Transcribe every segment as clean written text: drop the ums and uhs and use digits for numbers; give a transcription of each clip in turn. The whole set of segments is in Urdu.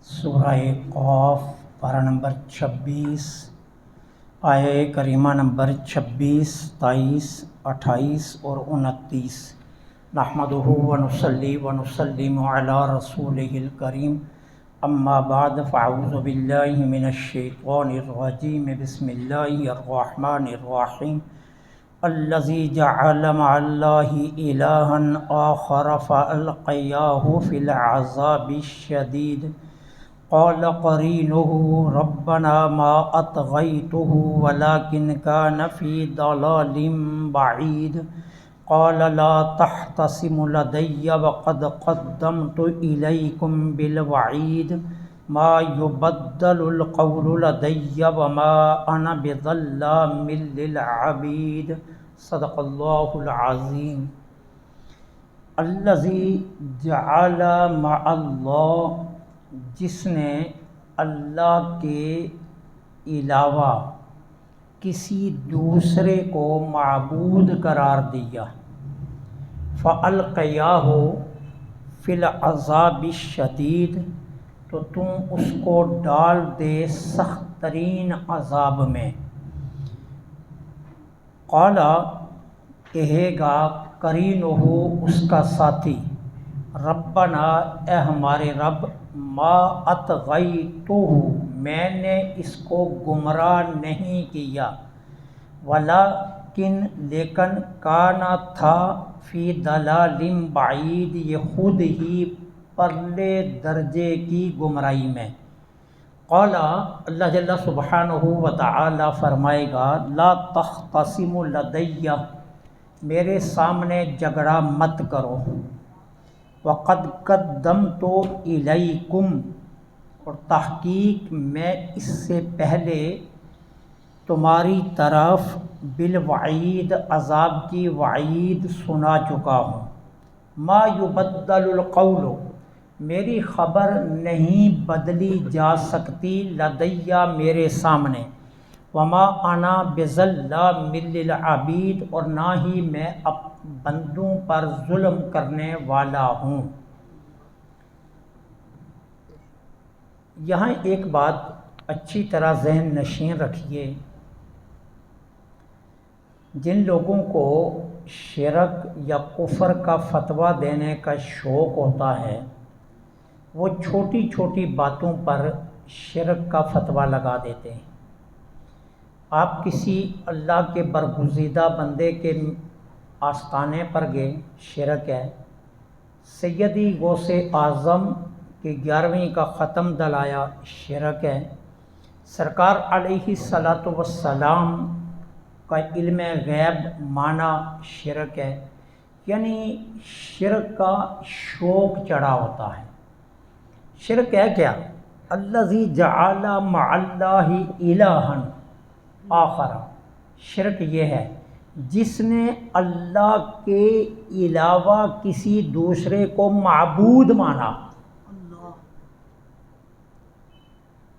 سورہ قاف پارہ نمبر 26 آیہ کریمہ نمبر 26، 23، 28 اور 29۔ نحمدہ ونصلی ونسلم علی رسولہ الکریم، اما بعد فاعوذ باللہ من الشیطان الرجیم، بسم اللہ الرحمن الرحیم۔ الذی جعل مع اللہ الہا آخر فألقیاہ فی العذاب الشدید، قال قرینہ ربنا ما اطغیتہ ولکن کان فی ضلال بعید، قال لا تختصموا لدی وقد قدمت الیکم بالوعید، ما یبدل القول لدی وما انا بظلام للعبید۔ صدق اللہ العظیم۔ الذی جعل مع اللہ، جس نے اللہ کے علاوہ کسی دوسرے کو معبود قرار دیا، فَأَلْقَيَاهُ فِي الْعَذَابِ الشَّدِيدِ، تو تم اس کو ڈال دے سخت ترین عذاب میں۔ قال، کہے گا قرینہ، اس کا ساتھی، ربنا، اے ہمارے رب، ما اطغیتہ، میں نے اس کو گمراہ نہیں کیا، ولیکن، لیکن، کانا تھا، فی ضلال بعید، یہ خود ہی پرلے درجے کی گمراہی میں۔ قال، اللہ جل سبحانہ وتعالی فرمائے گا، لا تختصموا لدی، میرے سامنے جھگڑا مت کرو، وقد قدمت الیکم، اور تحقیق میں اس سے پہلے تمہاری طرف بالوعید، عذاب کی وعید سنا چکا ہوں۔ ما یبدل القول، میری خبر نہیں بدلی جا سکتی، لدیہ، میرے سامنے، وما انا بظلام للعبید، اور نہ ہی میں بندوں پر ظلم کرنے والا ہوں۔ یہاں ایک بات اچھی طرح ذہن نشین رکھیے، جن لوگوں کو شرک یا کفر کا فتویٰ دینے کا شوق ہوتا ہے، وہ چھوٹی چھوٹی باتوں پر شرک کا فتویٰ لگا دیتے ہیں۔ آپ کسی اللہ کے برگزیدہ بندے کے آستانے پر گئے، شرک ہے۔ سیدی غوث اعظم کے 11ویں کا ختم دلایا، شرک ہے۔ سرکار علیہ الصلاۃ والسلام کا علم غیب مانا، شرک ہے۔ یعنی شرک کا شوق چڑھا ہوتا ہے۔ شرک ہے کیا؟ الذی جعل مع اللہ الہا آخر، شرک یہ ہے جس نے اللہ کے علاوہ کسی دوسرے کو معبود مانا۔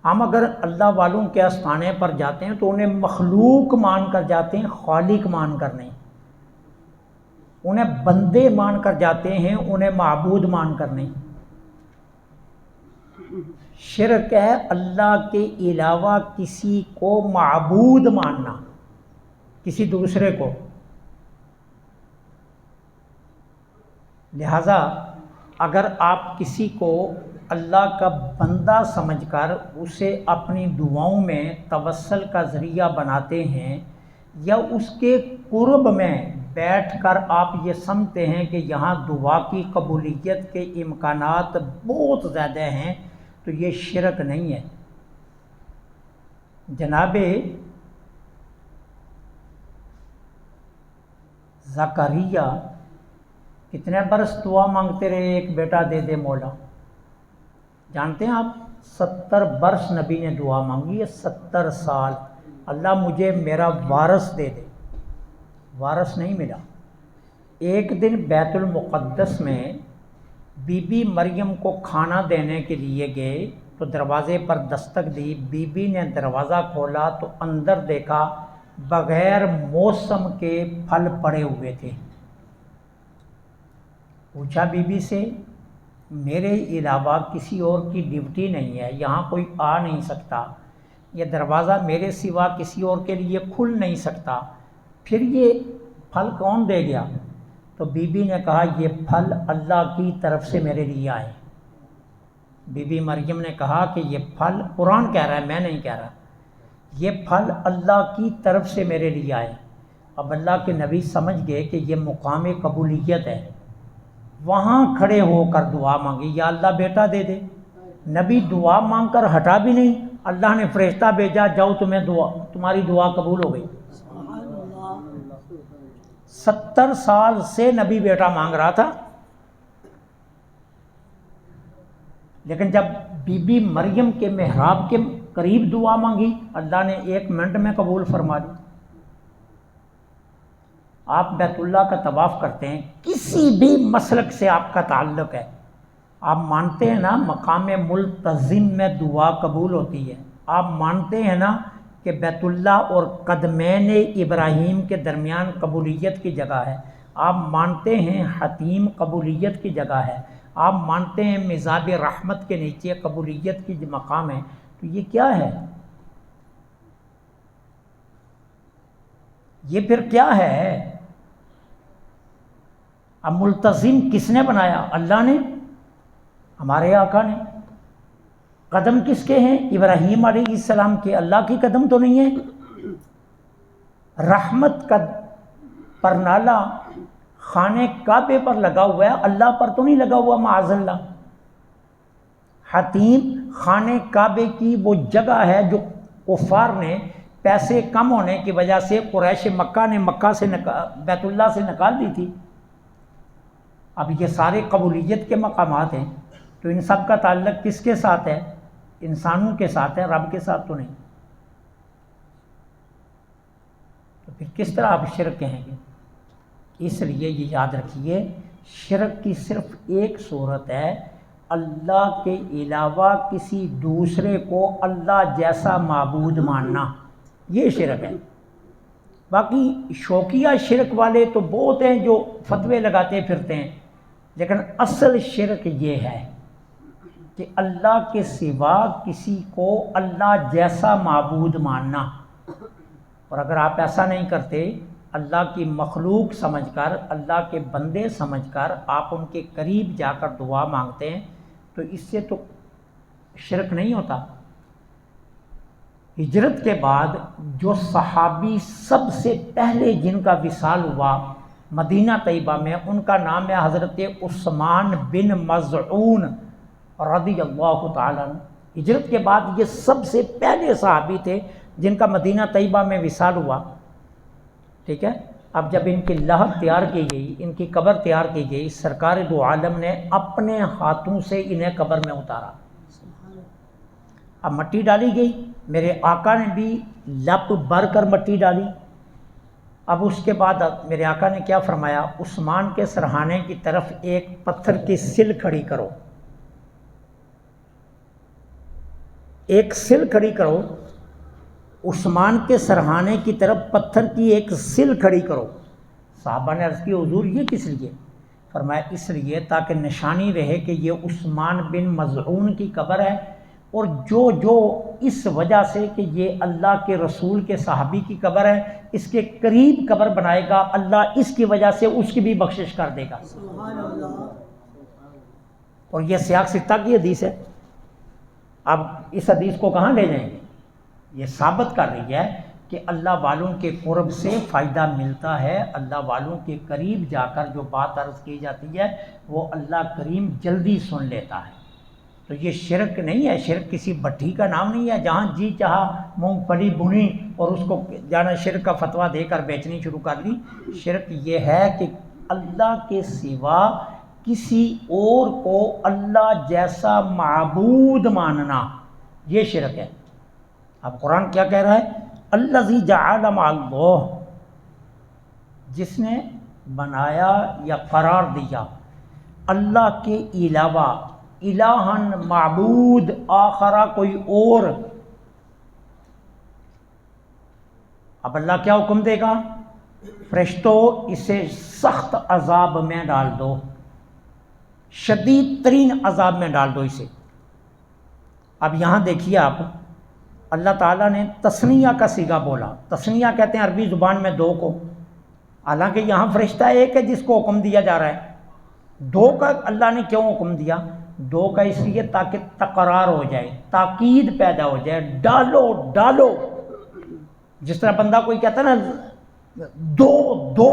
ہم اگر اللہ والوں کے آستانے پر جاتے ہیں تو انہیں مخلوق مان کر جاتے ہیں، خالق مان کر نہیں۔ انہیں بندے مان کر جاتے ہیں، انہیں معبود مان کر نہیں۔ شرک ہے اللہ کے علاوہ کسی کو معبود ماننا، کسی دوسرے کو۔ لہذا اگر آپ کسی کو اللہ کا بندہ سمجھ کر اسے اپنی دعاؤں میں توسل کا ذریعہ بناتے ہیں، یا اس کے قرب میں بیٹھ کر آپ یہ سمجھتے ہیں کہ یہاں دعا کی قبولیت کے امکانات بہت زیادہ ہیں، تو یہ شرک نہیں ہے۔ جناب زکریا کتنے برس دعا مانگتے رہے، ایک بیٹا دے دے مولا۔ جانتے ہیں آپ، 70 برس نبی نے دعا مانگی ہے، 70 سال، اللہ مجھے میرا وارث دے دے۔ وارث نہیں ملا۔ ایک دن بیت المقدس میں بی بی مریم کو کھانا دینے کے لیے گئے تو دروازے پر دستک دی، بی بی نے دروازہ کھولا تو اندر دیکھا بغیر موسم کے پھل پڑے ہوئے تھے۔ پوچھا بی بی سے میرے علاوہ کسی اور کی ڈیوٹی نہیں ہے، یہاں کوئی آ نہیں سکتا، یہ دروازہ میرے سوا کسی اور کے لیے کھل نہیں سکتا، پھر یہ پھل کون دے گیا؟ تو بی بی نے کہا یہ پھل اللہ کی طرف سے میرے لیے آئے۔ بی بی مریم نے کہا کہ یہ پھل، قرآن کہہ رہا ہے، میں نہیں کہہ رہا، یہ پھل اللہ کی طرف سے میرے لیے آئے۔ اب اللہ کے نبی سمجھ گئے کہ یہ مقام قبولیت ہے، وہاں کھڑے ہو کر دعا مانگی، یا اللہ بیٹا دے دے۔ نبی دعا مانگ کر ہٹا بھی نہیں، اللہ نے فرشتہ بھیجا، جاؤ تمہاری دعا قبول ہو گئی۔ 70 سال سے نبی بیٹا مانگ رہا تھا، لیکن جب بی بی مریم کے محراب کے قریب دعا مانگی، اللہ نے 1 منٹ میں قبول فرما دی۔ آپ بیت اللہ کا طواف کرتے ہیں، کسی بھی مسلک سے آپ کا تعلق ہے، آپ مانتے ہیں نا مقام ملتزم میں دعا قبول ہوتی ہے، آپ مانتے ہیں نا کہ بیت اللہ اور قدمین ابراہیم کے درمیان قبولیت کی جگہ ہے، آپ مانتے ہیں حتیم قبولیت کی جگہ ہے، آپ مانتے ہیں مزاب رحمت کے نیچے قبولیت کی مقام ہے، تو یہ کیا ہے؟ یہ پھر کیا ہے؟ اب ملتزم کس نے بنایا؟ اللہ نے، ہمارے آقا نے۔ قدم کس کے ہیں؟ ابراہیم علیہ السلام کے، اللہ کی قدم تو نہیں ہے۔ رحمت کا پرنالہ خانہ کعبے پر لگا ہوا ہے، اللہ پر تو نہیں لگا ہوا معاذ اللہ۔ حتیم خانہ کعبے کی وہ جگہ ہے جو کفار نے پیسے کم ہونے کی وجہ سے قریش مکہ نے مکہ سے بیت اللہ سے نکال دی تھی۔ اب یہ سارے قبولیت کے مقامات ہیں، تو ان سب کا تعلق کس کے ساتھ ہے؟ انسانوں کے ساتھ ہے، رب کے ساتھ تو نہیں۔ تو پھر کس طرح آپ شرک کہیں گے؟ اس لیے یہ یاد رکھیے، شرک کی صرف ایک صورت ہے، اللہ کے علاوہ کسی دوسرے کو اللہ جیسا معبود ماننا، یہ شرک ہے۔ باقی شوقیہ شرک والے تو بہت ہیں جو فتوے لگاتے پھرتے ہیں، لیکن اصل شرک یہ ہے کہ اللہ کے سوا کسی کو اللہ جیسا معبود ماننا۔ اور اگر آپ ایسا نہیں کرتے، اللہ کی مخلوق سمجھ کر، اللہ کے بندے سمجھ کر آپ ان کے قریب جا کر دعا مانگتے ہیں، تو اس سے تو شرک نہیں ہوتا۔ ہجرت کے بعد جو صحابی سب سے پہلے جن کا وصال ہوا مدینہ طیبہ میں، ان کا نام ہے حضرت عثمان بن مظعون رضی اللہ تعالیٰ عنہ۔ ہجرت کے بعد یہ سب سے پہلے صحابی تھے جن کا مدینہ طیبہ میں وصال ہوا، ٹھیک ہے۔ اب جب ان کی لحد تیار کی گئی، ان کی قبر تیار کی گئی، سرکار دو عالم نے اپنے ہاتھوں سے انہیں قبر میں اتارا۔ اب مٹی ڈالی گئی، میرے آقا نے بھی لپ بھر کر مٹی ڈالی۔ اب اس کے بعد میرے آقا نے کیا فرمایا؟ عثمان کے سرہانے کی طرف ایک پتھر کی سل کھڑی کرو، ایک سل کھڑی کرو، عثمان کے سرہانے کی طرف پتھر کی ایک سل کھڑی کرو۔ صحابہ نے عرض کی حضور یہ کس لیے؟ فرمایا اس لیے تاکہ نشانی رہے کہ یہ عثمان بن مظعون کی قبر ہے، اور جو اس وجہ سے کہ یہ اللہ کے رسول کے صحابی کی قبر ہے، اس کے قریب قبر بنائے گا، اللہ اس کی وجہ سے اس کی بھی بخشش کر دے گا۔ سبحان اللہ۔ اور یہ سیاق ستہ کی حدیث ہے۔ اب اس حدیث کو کہاں لے جائیں گے؟ یہ ثابت کر رہی ہے کہ اللہ والوں کے قرب سے فائدہ ملتا ہے، اللہ والوں کے قریب جا کر جو بات عرض کی جاتی ہے وہ اللہ کریم جلدی سن لیتا ہے۔ تو یہ شرک نہیں ہے، شرک کسی بٹھی کا نام نہیں ہے جہاں جی چاہا مونگ پھلی بھنی اور اس کو جانا شرک کا فتویٰ دے کر بیچنی شروع کر لی۔ شرک یہ ہے کہ اللہ کے سوا کسی اور کو اللہ جیسا معبود ماننا، یہ شرک ہے۔ اب قرآن کیا کہہ رہا ہے؟ الذی جعل مع اللہ، جس نے بنایا یا قرار دیا اللہ کے علاوہ الہن معبود آخرہ کوئی اور۔ اب اللہ کیا حکم دے گا؟ فرشتوں اسے سخت عذاب میں ڈال دو، شدید ترین عذاب میں ڈال دو اسے۔ اب یہاں دیکھیے آپ، اللہ تعالیٰ نے تثنیہ کا صیغہ بولا۔ تثنیہ کہتے ہیں عربی زبان میں دو کو، حالانکہ یہاں فرشتہ ایک ہے جس کو حکم دیا جا رہا ہے۔ دو کا اللہ نے کیوں حکم دیا؟ دو کا اس لیے تاکہ تکرار ہو جائے، تاکید پیدا ہو جائے، ڈالو ڈالو۔ جس طرح بندہ کوئی کہتا ہے نا دو دو،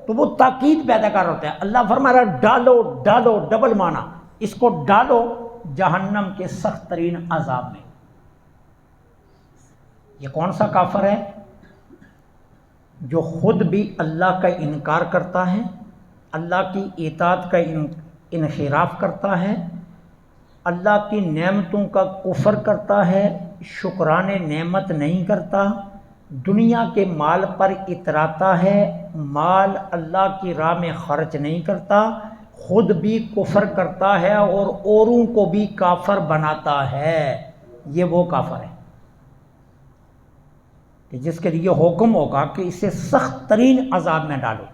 تو وہ تاکید پیدا کر ہوتا ہے۔ اللہ فرما رہا ہے ڈالو ڈالو، ڈبل معنی، اس کو ڈالو جہنم کے سخت ترین عذاب میں۔ یہ کون سا کافر ہے؟ جو خود بھی اللہ کا انکار کرتا ہے، اللہ کی اطاعت کا انحراف کرتا ہے، اللہ کی نعمتوں کا کفر کرتا ہے، شکران نعمت نہیں کرتا، دنیا کے مال پر اتراتا ہے، مال اللہ کی راہ میں خرچ نہیں کرتا، خود بھی کفر کرتا ہے اور اوروں کو بھی کافر بناتا ہے۔ یہ وہ کافر ہے کہ جس کے لیے حکم ہوگا کہ اسے سخت ترین عذاب میں ڈالو۔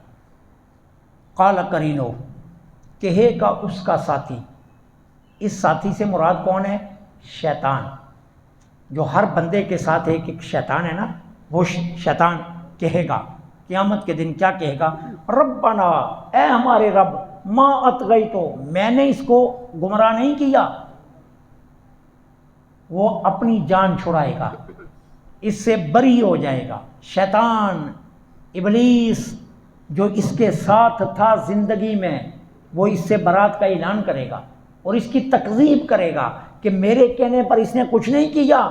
قال قرینو، کہے گا اس کا ساتھی۔ اس ساتھی سے مراد کون ہے؟ شیطان۔ جو ہر بندے کے ساتھ ایک شیطان ہے نا، وہ شیطان کہے گا قیامت کے دن، کیا کہے گا؟ ربنا، اے ہمارے رب، ما اطغیتو، میں نے اس کو گمراہ نہیں کیا۔ وہ اپنی جان چھڑائے گا، اس سے بری ہو جائے گا۔ شیطان، ابلیس جو اس کے ساتھ تھا زندگی میں، وہ اس سے برات کا اعلان کرے گا اور اس کی تکذیب کرے گا کہ میرے کہنے پر اس نے کچھ نہیں کیا،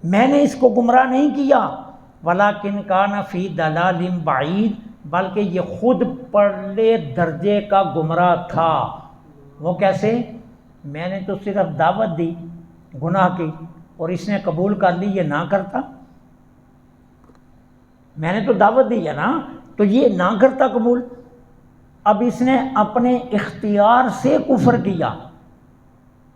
میں نے اس کو گمراہ نہیں کیا۔ وَلَٰكِنْ كَانَ فِي ضَلَالٍ بَعِيدٍ، بلکہ یہ خود پرلے درجے کا گمراہ تھا۔ وہ کیسے؟ میں نے تو صرف دعوت دی گناہ کی اور اس نے قبول کر لی، یہ نہ کرتا۔ میں نے تو دعوت دی ہے نا، تو یہ نہ کرتا قبول۔ اب اس نے اپنے اختیار سے کفر کیا،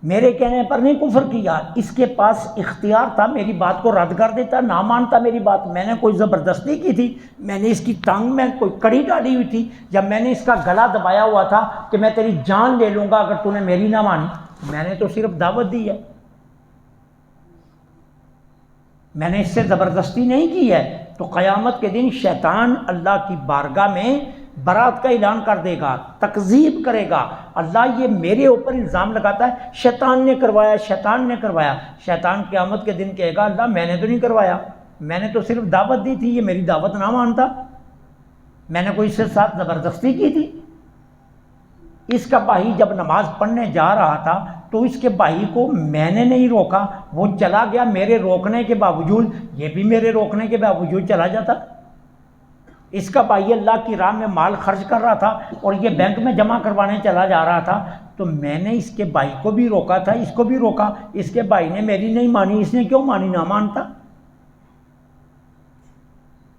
میرے کہنے پر نہیں کفر کیا۔ اس کے پاس اختیار تھا، میری بات کو رد کر دیتا، نہ مانتا میری بات۔ میں نے کوئی زبردستی کی تھی، میں نے اس کی ٹانگ میں کوئی کڑی ڈالی ہوئی تھی، یا میں نے اس کا گلا دبایا ہوا تھا کہ میں تیری جان لے لوں گا اگر تو نے میری نہ مانی؟ میں نے تو صرف دعوت دی ہے، میں نے اس سے زبردستی نہیں کی ہے۔ تو قیامت کے دن شیطان اللہ کی بارگاہ میں برات کا اعلان کر دے گا، تکذیب کرے گا۔ اللہ یہ میرے اوپر الزام لگاتا ہے، شیطان نے کروایا، شیطان نے کروایا۔ شیطان قیامت کے دن کہے گا اللہ میں نے تو نہیں کروایا، میں نے تو صرف دعوت دی تھی، یہ میری دعوت نہ مانتا، میں نے کوئی اس کے ساتھ زبردستی کی تھی۔ اس کا بھائی جب نماز پڑھنے جا رہا تھا تو اس کے بھائی کو میں نے نہیں روکا، وہ چلا گیا میرے روکنے کے باوجود، یہ بھی میرے روکنے کے باوجود چلا جاتا۔ اس کا بھائی اللہ کی راہ میں مال خرچ کر رہا تھا اور یہ بینک میں جمع کروانے چلا جا رہا تھا، تو میں نے اس کے بھائی کو بھی روکا تھا، اس کو بھی روکا، اس کے بھائی نے میری نہیں مانی، اس نے کیوں مانی؟ نہ مانتا۔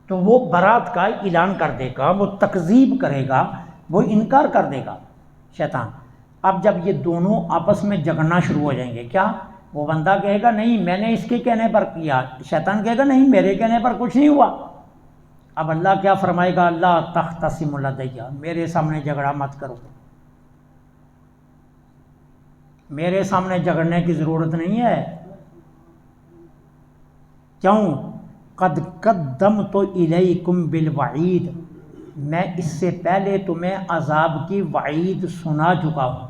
تو وہ برات کا اعلان کر دے گا، وہ تکذیب کرے گا، وہ انکار کر دے گا شیطان۔ اب جب یہ دونوں آپس میں جھگڑنا شروع ہو جائیں گے، کیا وہ بندہ کہے گا نہیں میں نے اس کے کہنے پر کیا، شیطان کہے گا نہیں میرے کہنے پر کچھ نہیں ہوا۔ اب اللہ کیا فرمائے گا؟ اللہ تختصموا لدیّ، میرے سامنے جھگڑا مت کرو، میرے سامنے جھگڑنے کی ضرورت نہیں ہے۔ کیوں؟ قد قدمت الیکم بالوعید، میں اس سے پہلے تمہیں عذاب کی وعید سنا چکا ہوں۔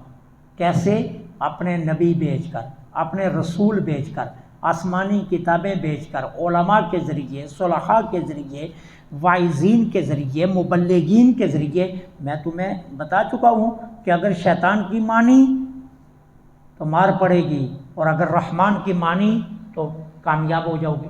کیسے؟ اپنے نبی بھیج کر، اپنے رسول بھیج کر، آسمانی کتابیں بھیج کر، علماء کے ذریعے، صلحاء کے ذریعے، واعظین کے ذریعے، مبلغین کے ذریعے میں تمہیں بتا چکا ہوں کہ اگر شیطان کی مانی تو مار پڑے گی، اور اگر رحمان کی مانی تو کامیاب ہو جاؤ گے۔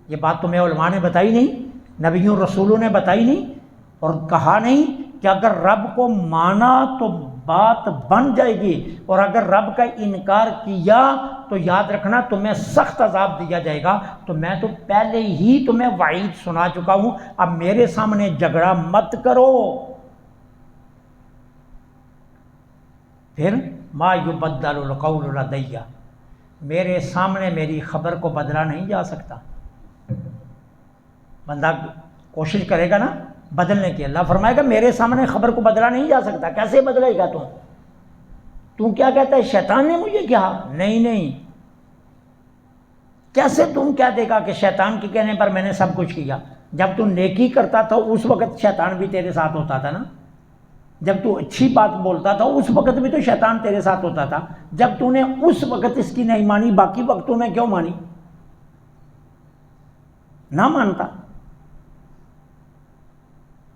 یہ بات تمہیں علماء نے بتائی نہیں، نبیوں رسولوں نے بتائی نہیں، اور کہا نہیں کہ اگر رب کو مانا تو بات بن جائے گی، اور اگر رب کا انکار کیا تو یاد رکھنا تمہیں سخت عذاب دیا جائے گا۔ تو میں تو پہلے ہی تمہیں وعید سنا چکا ہوں، اب میرے سامنے جھگڑا مت کرو۔ پھر ما یبدل القول لدیّ، میرے سامنے میری خبر کو بدلا نہیں جا سکتا۔ بندہ کوشش کرے گا نا بدلنے کی، اللہ فرمائے گا میرے سامنے خبر کو بدلا نہیں جا سکتا۔ کیسے بدلے گا تم؟ تو کیا کہتا ہے شیطان نے مجھے کہا؟ نہیں نہیں، کیسے تم کہہ دے گا کہ شیطان کے کہنے پر میں نے سب کچھ کیا؟ جب تو نیکی کرتا تھا اس وقت شیطان بھی تیرے ساتھ ہوتا تھا نا، جب تو اچھی بات بولتا تھا اس وقت بھی تو شیطان تیرے ساتھ ہوتا تھا، جب تو نے اس وقت اس کی نہیں مانی باقی وقتوں میں کیوں مانی؟ نہ مانتا،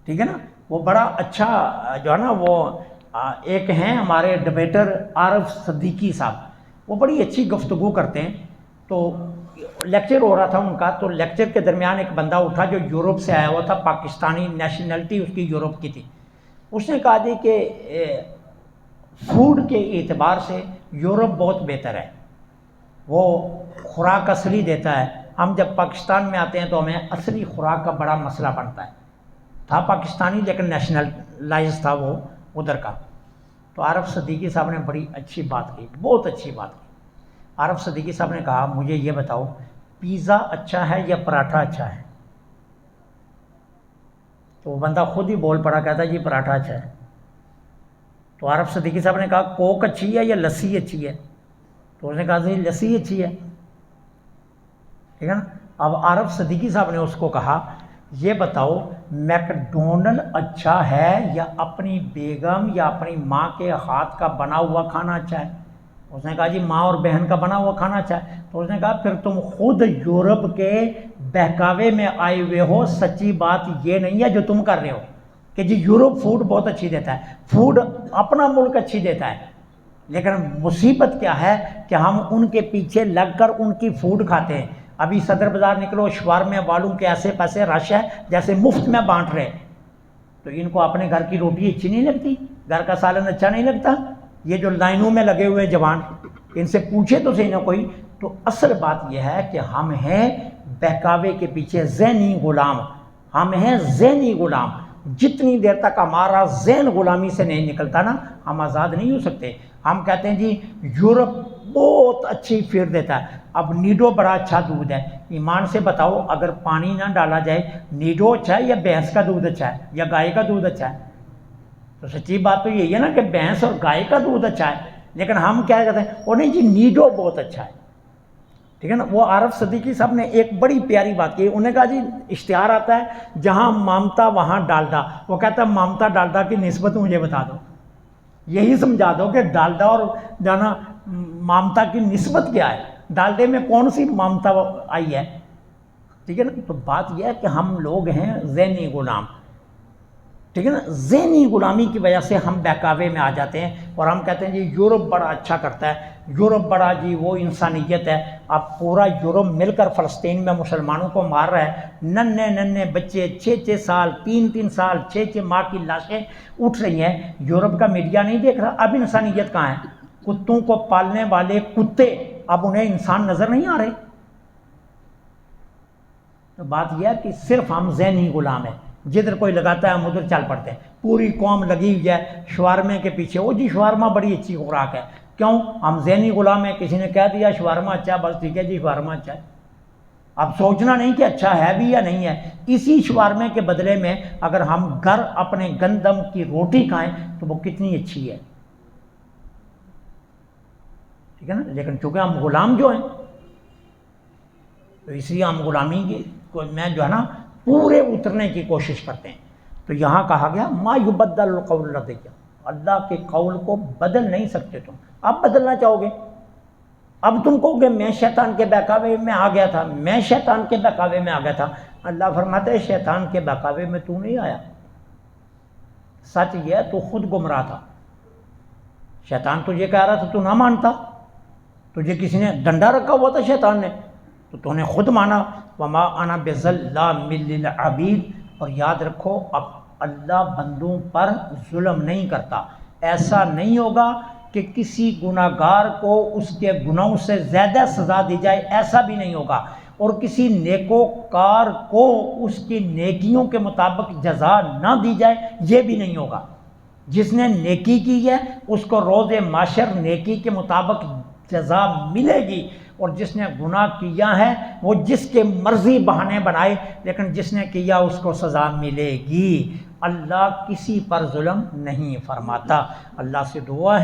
ٹھیک ہے نا۔ وہ بڑا اچھا جو ہے نا، وہ ایک ہیں ہمارے ڈبیٹر عارف صدیقی صاحب، وہ بڑی اچھی گفتگو کرتے ہیں۔ تو لیکچر ہو رہا تھا ان کا، تو لیکچر کے درمیان ایک بندہ اٹھا جو یورپ سے آیا ہوا تھا، پاکستانی نیشنلٹی اس کی یورپ کی تھی۔ اس نے کہا جی کہ فوڈ کے اعتبار سے یورپ بہت بہتر ہے، وہ خوراک اصلی دیتا ہے۔ ہم جب پاکستان میں آتے ہیں تو ہمیں اصلی خوراک کا بڑا مسئلہ بنتا ہے۔ تھا پاکستانی لیکن نیشنلائز تھا وہ ادھر کا۔ تو عارف صدیقی صاحب نے بڑی اچھی بات کی، بہت اچھی بات کی۔ عارف صدیقی صاحب نے کہا مجھے یہ بتاؤ پیزا اچھا ہے یا پراٹھا اچھا ہے؟ تو وہ بندہ خود ہی بول پڑا، کہتا جی پراٹھا اچھا ہے۔ تو عارف صدیقی صاحب نے کہا کوک اچھی ہے یا لسی اچھی ہے؟ تو اس نے کہا جی لسی اچھی ہے، ٹھیک ہے نا۔ اب عارف صدیقی صاحب نے اس کو کہا یہ بتاؤ میکڈونلڈ اچھا ہے یا اپنی بیگم یا اپنی ماں کے ہاتھ کا بنا ہوا کھانا اچھا ہے؟ اس نے کہا جی ماں اور بہن کا بنا ہوا کھانا اچھا ہے۔ تو اس نے کہا پھر تم خود یورپ کے بہکاوے میں آئے ہوئے ہو، سچی بات یہ نہیں ہے جو تم کر رہے ہو کہ جی یورپ فوڈ بہت اچھی دیتا ہے، فوڈ اپنا ملک اچھی دیتا ہے، لیکن مصیبت کیا ہے کہ ہم ان کے پیچھے لگ کر ان کی فوڈ کھاتے ہیں۔ ابھی صدر بازار نکلو، شوارمے والوں کے ایسے پیسے رش ہے جیسے مفت میں بانٹ رہے، تو ان کو اپنے گھر کی روٹی اچھی نہیں لگتی، گھر کا سالن اچھا نہیں لگتا۔ یہ جو لائنوں میں لگے ہوئے جوان، ان سے پوچھے تو صحیح نہ کوئی۔ تو اصل بات یہ ہے کہ ہم ہیں بہکاوے کے پیچھے ذہنی غلام، ہم ہیں ذہنی غلام۔ جتنی دیر تک ہمارا ذہن غلامی سے نہیں نکلتا نا، ہم آزاد نہیں ہو سکتے۔ ہم کہتے ہیں جی یورپ بہت اچھی فیڈ دیتا ہے، اب نیڈو بڑا اچھا دودھ ہے۔ ایمان سے بتاؤ اگر پانی نہ ڈالا جائے نیڈو اچھا ہے یا بھینس کا دودھ اچھا ہے یا گائے کا دودھ اچھا ہے؟ تو سچی بات تو یہی ہے نا کہ بھینس اور گائے کا دودھ اچھا ہے، لیکن ہم کیا کہتے ہیں وہ نہیں جی نیڈو بہت اچھا ہے، ٹھیک ہے نا۔ وہ عارف صدیقی صاحب نے ایک بڑی پیاری بات کی، انہوں نے کہا جی اشتہار آتا ہے جہاں مامتا وہاں ڈالڈا، وہ کہتا ہے مامتا ڈالڈا کی نسبت مجھے بتا دو، یہی سمجھا دو کہ ڈالڈا اور جانا مامتا کی نسبت کیا ہے، ڈالڈے میں کون سی مامتا آئی ہے، ٹھیک ہے نا۔ تو بات یہ ہے کہ ہم لوگ ہیں ذہنی غلام، ٹھیک ہے نا۔ ذہنی غلامی کی وجہ سے ہم بہکاوے میں آ جاتے ہیں اور ہم کہتے ہیں جی یورپ بڑا اچھا کرتا ہے، یورپ بڑا جی وہ انسانیت ہے۔ اب پورا یورپ مل کر فلسطین میں مسلمانوں کو مار رہا ہے، ننھے ننھے بچے 6 سال 3 سال 6 ماہ کی لاشیں اٹھ رہی ہیں، یورپ کا میڈیا نہیں دیکھ رہا۔ اب انسانیت کہاں ہے؟ کتوں کو پالنے والے کتے اب انہیں انسان نظر نہیں آ رہے۔ تو بات یہ ہے کہ صرف ہم ذہنی غلام ہیں، جدھر کوئی لگاتا ہے ہم ادھر چل پڑتے ہیں۔ پوری قوم لگی ہوئی ہے شوارمے کے پیچھے، وہ جی شوارما بڑی اچھی خوراک ہے، کیوں؟ ہم ذہنی غلام ہیں، کسی نے کہہ دیا شوارما اچھا، بس ٹھیک ہے جی شوارما اچھا ہے۔ اب سوچنا نہیں کہ اچھا ہے بھی یا نہیں ہے۔ اسی شوارمے کے بدلے میں اگر ہم گھر اپنے گندم کی روٹی کھائیں تو وہ کتنی اچھی ہے، ٹھیک ہے نا۔ لیکن چونکہ ہم غلام جو ہیں تو اس لیے ہم غلامی میں جو ہے نا پورے اترنے کی کوشش کرتے ہیں۔ تو یہاں کہا گیا ما یبدل القول لدی، اللہ کے قول کو بدل نہیں سکتے تم۔ اب بدلنا چاہو گے، اب تم کہو گے میں شیطان کے بہکاوے میں آ گیا تھا، میں شیطان کے بہکاوے میں آ گیا تھا۔ اللہ فرماتا ہے شیطان کے بہکاوے میں تو نہیں آیا، سچ یہ ہے تو خود گمراہ تھا۔ شیطان تجھے کہہ رہا تھا تو نہ مانتا، تجھے کسی نے ڈنڈا رکھا ہوا تھا شیطان نے تو نے خود مانا۔ وما انا بظلام للعبید، اور یاد رکھو اب اللہ بندوں پر ظلم نہیں کرتا۔ ایسا نہیں ہوگا کہ کسی گناہ گار کو اس کے گناہوں سے زیادہ سزا دی جائے، ایسا بھی نہیں ہوگا، اور کسی نیکوکار کو اس کی نیکیوں کے مطابق جزا نہ دی جائے، یہ بھی نہیں ہوگا۔ جس نے نیکی کی ہے اس کو روز محشر نیکی کے مطابق جزا ملے گی، اور جس نے گناہ کیا ہے وہ جس کے مرضی بہانے بنائے، لیکن جس نے کیا اس کو سزا ملے گی۔ اللہ کسی پر ظلم نہیں فرماتا۔ اللہ سے دعا ہے